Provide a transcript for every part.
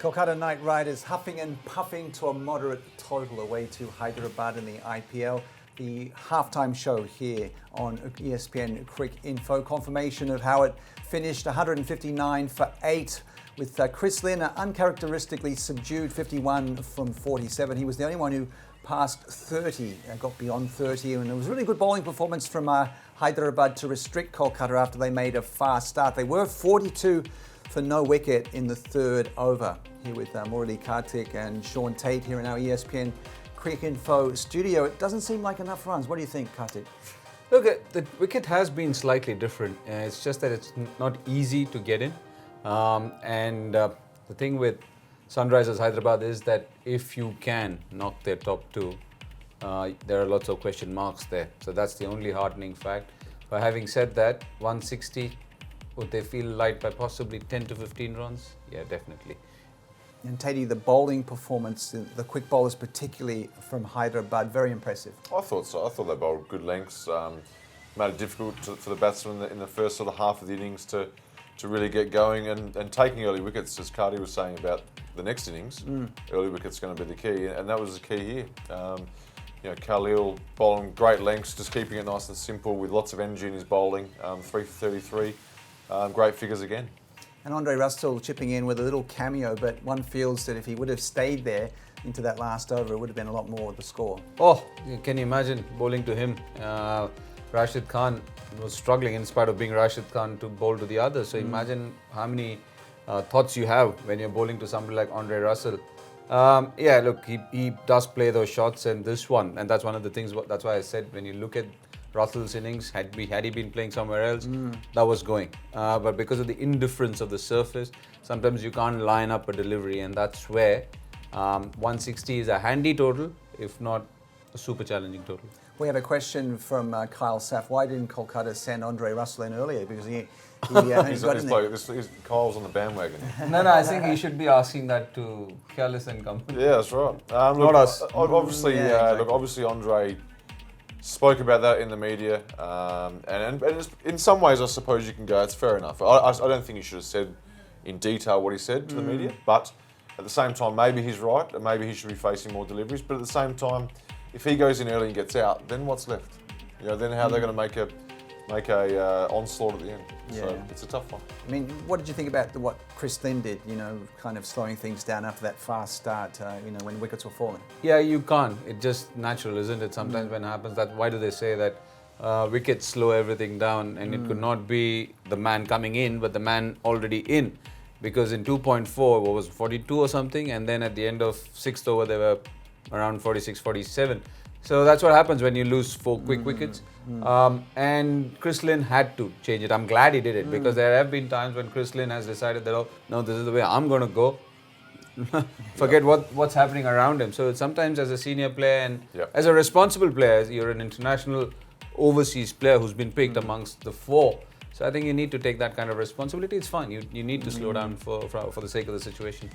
Kolkata Knight Riders huffing and puffing to a moderate total away to Hyderabad in the IPL. The halftime show here on ESPN Cricinfo. Confirmation of how it finished, 159 for 8 with Chris Lynn, uncharacteristically subdued 51 from 47. He was the only one who passed 30, got beyond 30, and it was a really good bowling performance from Hyderabad to restrict Kolkata after they made a fast start. They were 42 for no wicket in the third over. Here with Tait and Shaun Tait here in our ESPN Cricinfo studio. It doesn't seem like enough runs. What do you think, Kartik? Look, the wicket has been slightly different. It's just that it's not easy to get in. The thing with Sunrisers Hyderabad is that if you can knock their top two, there are lots of question marks there. So that's the only heartening fact. But having said that, 160, would they feel light by possibly 10 to 15 runs? Yeah, definitely. And Tatey, the bowling performance, the quick bowlers particularly from Hyderabad, very impressive. I thought so. I thought they bowled good lengths. Made it difficult for the batsmen in the first sort of half of the innings to really get going and taking early wickets, as Cardi was saying about the next innings. Early wickets going to be the key, and that was the key here. Khalil bowling great lengths, just keeping it nice and simple with lots of energy in his bowling. 3 for 33, great figures again. And Andre Russell chipping in with a little cameo, but one feels that if he would have stayed there into that last over, it would have been a lot more of the score. Oh, can you imagine bowling to him? Rashid Khan was struggling in spite of being Rashid Khan to bowl to the others. So imagine how many thoughts you have when you're bowling to somebody like Andre Russell. Look, he does play those shots, and this one, and that's one of the things, that's why I said when you look at Russell's innings, had he been playing somewhere else, that was going. But because of the indifference of the surface, sometimes you can't line up a delivery, and that's where 160 is a handy total, if not a super challenging total. We have a question from Kyle Saff. Why didn't Kolkata send Andre Russell in earlier? Because Kyle's on the bandwagon. No, I think he should be asking that to Khalis and company. Yeah, that's right. Not us. Obviously, obviously Andre spoke about that in the media, and in some ways, I suppose you can go, it's fair enough. I don't think he should have said in detail what he said to the media, but at the same time, maybe he's right, and maybe he should be facing more deliveries. But at the same time, if he goes in early and gets out, then what's left? Then how they're going to make a onslaught at the end. Yeah. So it's a tough one. I mean, what did you think about what Chris Lynn did? Kind of slowing things down after that fast start. When wickets were falling. Yeah, you can't. It's just natural, isn't it? Sometimes when it happens, why do they say that wickets slow everything down? And it could not be the man coming in, but the man already in. Because in 2.4, what was 42 or something, and then at the end of 6th over, they were around 46, 47. So that's what happens when you lose 4 quick wickets. And Chris Lynn had to change it. I'm glad he did it, because there have been times when Chris Lynn has decided that, no, this is the way I'm going to go. Forget what's happening around him. So sometimes as a senior player and as a responsible player, you're an international overseas player who's been picked amongst the 4. So I think you need to take that kind of responsibility. It's fine. You need to slow down for the sake of the situation.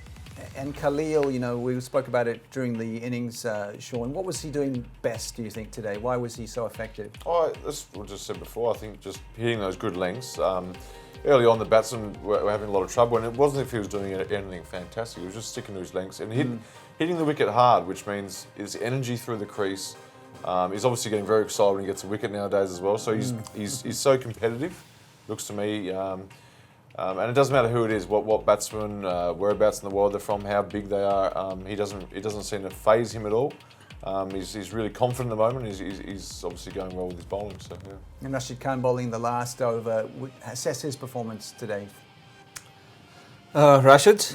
And Khalil, we spoke about it during the innings, Shaun. What was he doing best, do you think, today? Why was he so effective? That's what I just said before. I think just hitting those good lengths. Early on, the batsmen were having a lot of trouble, and it wasn't if he was doing anything fantastic. He was just sticking to his lengths and hitting the wicket hard, which means his energy through the crease. He's obviously getting very excited when he gets a wicket nowadays as well. So he's so competitive, looks to me. And it doesn't matter who it is, what batsman, whereabouts in the world they're from, how big they are. It doesn't seem to faze him at all. He's really confident at the moment. He's obviously going well with his bowling. So yeah. And Rashid Khan bowling the last over. Assess his performance today. Rashid?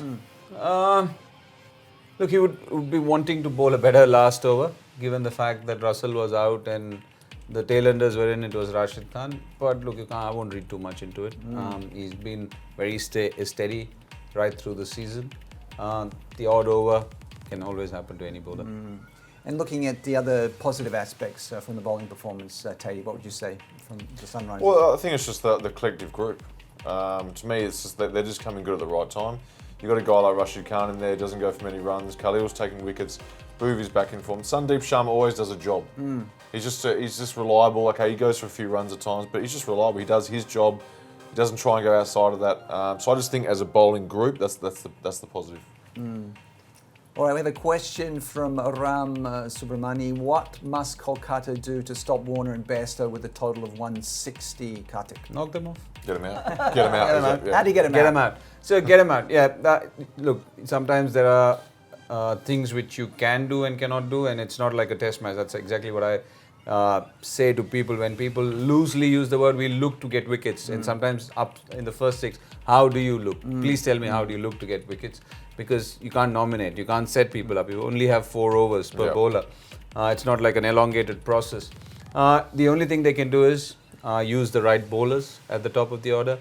Look, he would be wanting to bowl a better last over, given the fact that Russell was out and the tailenders were in. It was Rashid Khan. But look, I won't read too much into it. He's been very steady right through the season. The odd over can always happen to any bowler. And looking at the other positive aspects from the bowling performance, Tatey, what would you say from the Sunrisers? Well, I think it's just the collective group. To me, it's just that they're just coming good at the right time. You've got a guy like Rashid Khan in there, doesn't go for many runs. Khalil's taking wickets. Bhuv is back in form. Sandeep Sharma always does a job. He's just reliable. Okay, he goes for a few runs at times, but he's just reliable. He does his job. He doesn't try and go outside of that. So I just think as a bowling group, that's the positive. All right, we have a question from Ram Subramani. What must Kolkata do to stop Warner and Bairstow with a total of 160, Kartik? Knock them off. Get him out. Get him out. How do you get him Get out? them out. So get them out. Yeah. Look, sometimes there are things which you can do and cannot do, and it's not like a test match. That's exactly what I say to people. When people loosely use the word, we look to get wickets, and sometimes up in the first 6, how do you look? Please tell me, how do you look to get wickets? Because you can't nominate, you can't set people up. You only have 4 overs per bowler. It's not like an elongated process. The only thing they can do is use the right bowlers at the top of the order.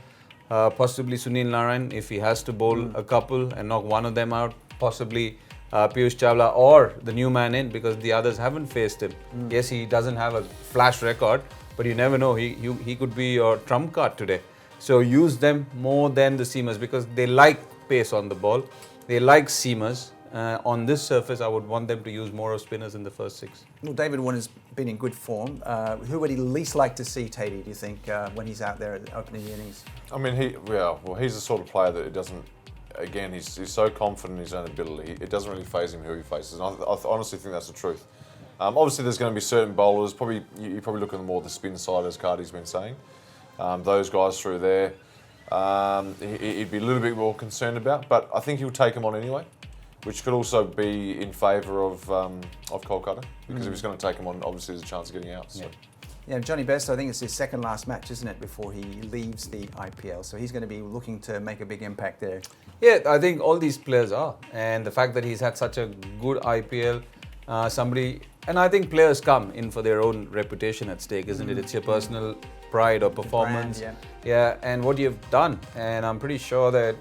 Possibly Sunil Narayan, if he has to bowl a couple and knock one of them out. Possibly Piyush Chawla or the new man in, because the others haven't faced him. Yes, he doesn't have a flash record, but you never know. He could be your trump card today. So use them more than the seamers, because they like pace on the ball. They like seamers. On this surface, I would want them to use more of spinners in the first 6. Well, David Warner's been in good form. Who would he least like to see, Tatey, do you think, when he's out there opening the innings? I mean, he's the sort of player that it doesn't. Again, he's so confident in his own ability. It doesn't really faze him who he faces. And I honestly think that's the truth. Obviously, there's going to be certain bowlers. You probably look at more the spin side, as Cardi's been saying. Those guys through there, he'd be a little bit more concerned about. But I think he'll take them on anyway, which could also be in favour of Kolkata, because if he's going to take them on, obviously there's a chance of getting out. So. Yeah, Johnny Bairstow, I think it's his second last match, isn't it, before he leaves the IPL. So he's going to be looking to make a big impact there. Yeah, I think all these players are. And the fact that he's had such a good IPL, and I think players come in for their own reputation at stake, isn't it? It's your personal pride or performance. Brand, yeah, and what you've done. And I'm pretty sure that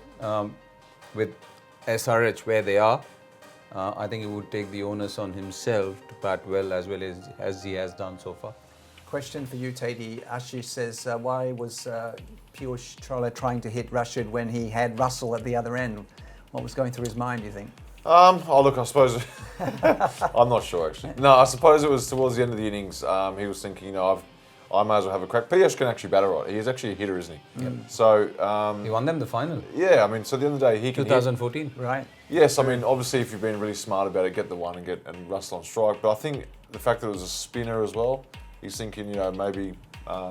with SRH where they are, I think he would take the onus on himself to bat well as he has done so far. Question for you, Tatey. Ashish says, why was Piyush Chawla trying to hit Rashid when he had Russell at the other end? What was going through his mind, do you think? Look, I suppose... I'm not sure, actually. No, I suppose it was towards the end of the innings. He was thinking, I might as well have a crack. Piyush can actually bat all right. He is actually a hitter, isn't he? Yep. So... he won them the final. Yeah, I mean, so at the end of the day, he can 2014. hit. Right. Yes, I mean, obviously, if you've been really smart about it, get the one and Russell on strike. But I think the fact that it was a spinner as well, he's thinking, maybe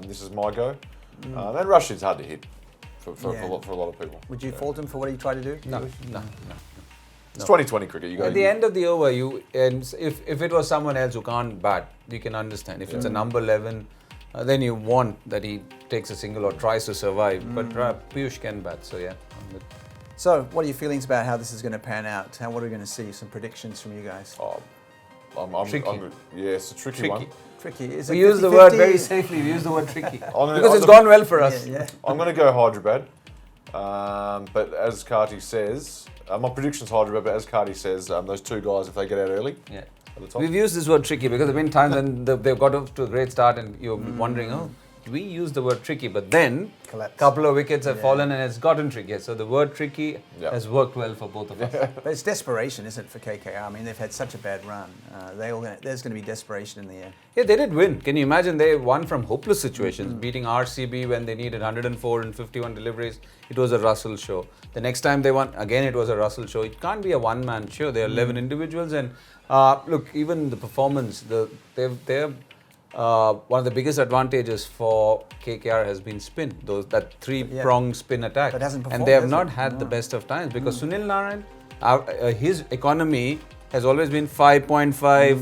this is my go. And Rashid's hard to hit for a lot of people. Would you fault him for what he tried to do? No. It's 2020 cricket. At the end of the over, if it was someone else who can't bat, you can understand. If it's a number 11, then you want that he takes a single or tries to survive. But Piyush can bat, so yeah. So, what are your feelings about how this is going to pan out? What are we going to see? Some predictions from you guys? Tricky. It's a tricky one. Tricky. Is We it use the 50-50? word very safely. We use the word tricky. Because it's gone well for us. Yeah. I'm going to go Hyderabad. But as Karti says, my prediction's Hyderabad, but as Karti says, those 2 guys, if they get out early, Yeah. at the top. We've used this word tricky because there have been times when they've got off to a great start and you're wondering, we use the word tricky, but then a couple of wickets have fallen and it's gotten tricky. So the word tricky has worked well for both of us. But it's desperation, isn't it, for KKR? I mean, they've had such a bad run. There's going to be desperation in the air. Yeah, they did win. Can you imagine? They won from hopeless situations, beating RCB when they needed 104 and 51 deliveries. It was a Russell show. The next time they won, again, it was a Russell show. It can't be a one-man show. There are 11 individuals. And look, even the performance, they're one of the biggest advantages for KKR has been spin. That 3-pronged spin attack. That hasn't performed, and they have not had the best of times because Sunil Narayan, his economy has always been 5.5,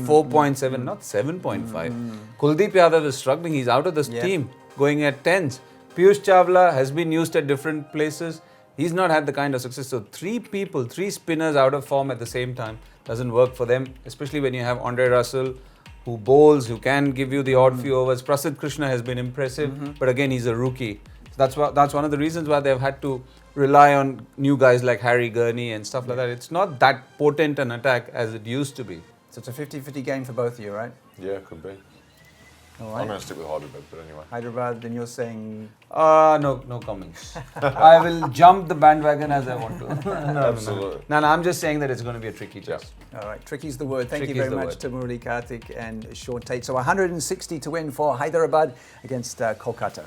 4.7, not 7.5. Kuldeep Yadav is struggling. He's out of the team, going at 10s. Piyush Chawla has been used at different places. He's not had the kind of success. So 3 spinners out of form at the same time doesn't work for them, especially when you have Andre Russell, who bowls, who can give you the odd few overs. Prasidh Krishna has been impressive, but again, he's a rookie. So that's one of the reasons why they've had to rely on new guys like Harry Gurney and stuff like that. It's not that potent an attack as it used to be. So it's a 50-50 game for both of you, right? Yeah, it could be. All right. I'm going to stick with Hyderabad, but anyway. Hyderabad, then you're saying... No comments. I will jump the bandwagon as I want to. Absolutely. No, I'm just saying that it's going to be a tricky test. All right, tricky's the word. Thank you Tricky's very the much word. to Murali Karthik and Shaun Tait. So 160 to win for Hyderabad against Kolkata.